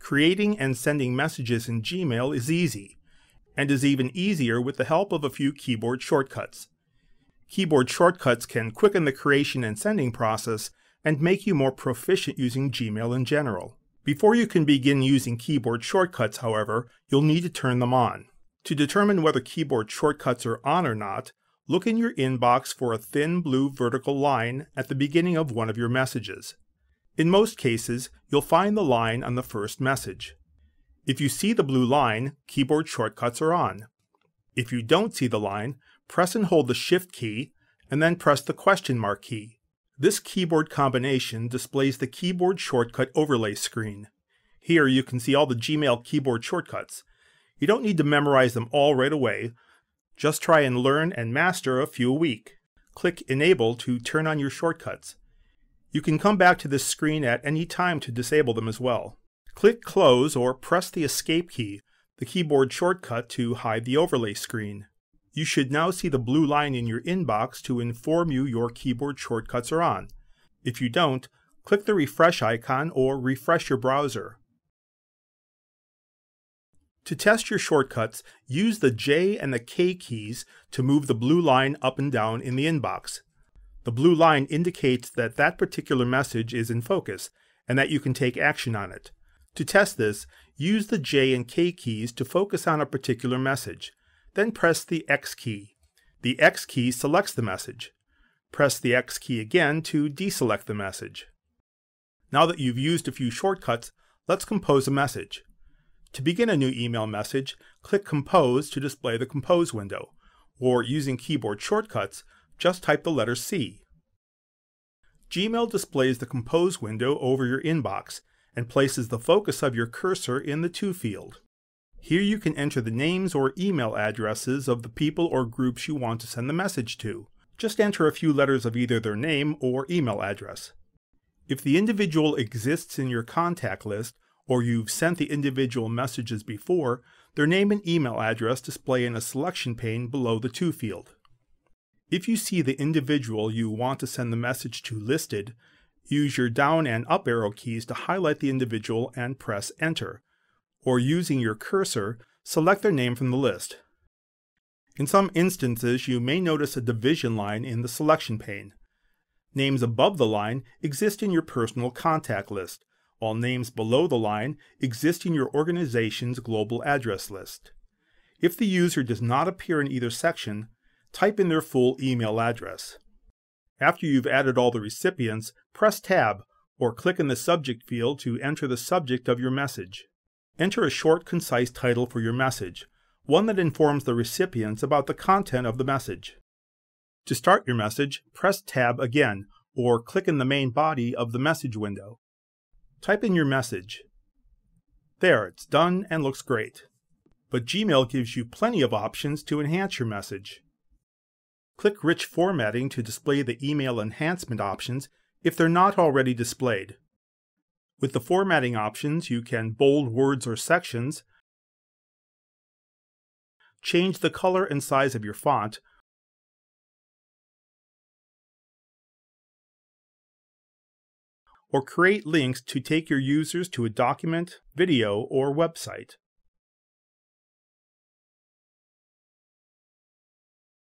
Creating and sending messages in Gmail is easy, and is even easier with the help of a few keyboard shortcuts. Keyboard shortcuts can quicken the creation and sending process and make you more proficient using Gmail in general. Before you can begin using keyboard shortcuts, however, you'll need to turn them on. To determine whether keyboard shortcuts are on or not, look in your inbox for a thin blue vertical line at the beginning of one of your messages. In most cases, you'll find the line on the first message. If you see the blue line, keyboard shortcuts are on. If you don't see the line, press and hold the Shift key, and then press the question mark key. This keyboard combination displays the keyboard shortcut overlay screen. Here you can see all the Gmail keyboard shortcuts. You don't need to memorize them all right away. Just try and learn and master a few a week. Click Enable to turn on your shortcuts. You can come back to this screen at any time to disable them as well. Click Close or press the Escape key, the keyboard shortcut, to hide the overlay screen. You should now see the blue line in your inbox to inform you your keyboard shortcuts are on. If you don't, click the refresh icon or refresh your browser. To test your shortcuts, use the J and the K keys to move the blue line up and down in the inbox. The blue line indicates that that particular message is in focus and that you can take action on it. To test this, use the J and K keys to focus on a particular message. Then press the X key. The X key selects the message. Press the X key again to deselect the message. Now that you've used a few shortcuts, let's compose a message. To begin a new email message, click Compose to display the Compose window, or using keyboard shortcuts, just type the letter C. Gmail displays the Compose window over your inbox and places the focus of your cursor in the To field. Here you can enter the names or email addresses of the people or groups you want to send the message to. Just enter a few letters of either their name or email address. If the individual exists in your contact list, or you've sent the individual messages before, their name and email address display in a selection pane below the To field. If you see the individual you want to send the message to listed, use your down and up arrow keys to highlight the individual and press Enter, or using your cursor, select their name from the list. In some instances, you may notice a division line in the selection pane. Names above the line exist in your personal contact list, while names below the line exist in your organization's global address list. If the user does not appear in either section, type in their full email address. After you've added all the recipients, press Tab or click in the subject field to enter the subject of your message. Enter a short, concise title for your message, one that informs the recipients about the content of the message. To start your message, press Tab again or click in the main body of the message window. Type in your message. There, it's done and looks great. But Gmail gives you plenty of options to enhance your message. Click Rich Formatting to display the email enhancement options if they're not already displayed. With the formatting options, you can bold words or sections, change the color and size of your font, or create links to take your users to a document, video, or website.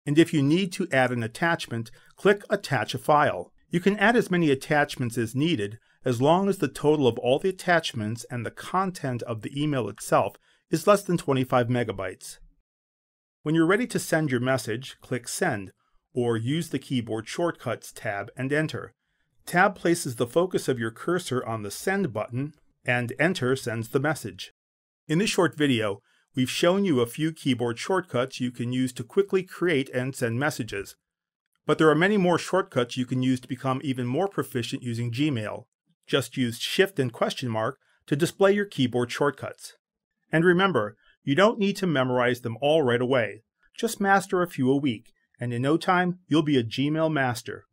And if you need to add an attachment, click Attach a File. You can add as many attachments as needed, as long as the total of all the attachments and the content of the email itself is less than 25 megabytes. When you're ready to send your message, click Send, or use the keyboard shortcuts tab and enter. Tab places the focus of your cursor on the Send button, and Enter sends the message. In this short video, we've shown you a few keyboard shortcuts you can use to quickly create and send messages. But there are many more shortcuts you can use to become even more proficient using Gmail. Just use Shift and question mark to display your keyboard shortcuts. And remember, you don't need to memorize them all right away. Just master a few a week, and in no time, you'll be a Gmail master.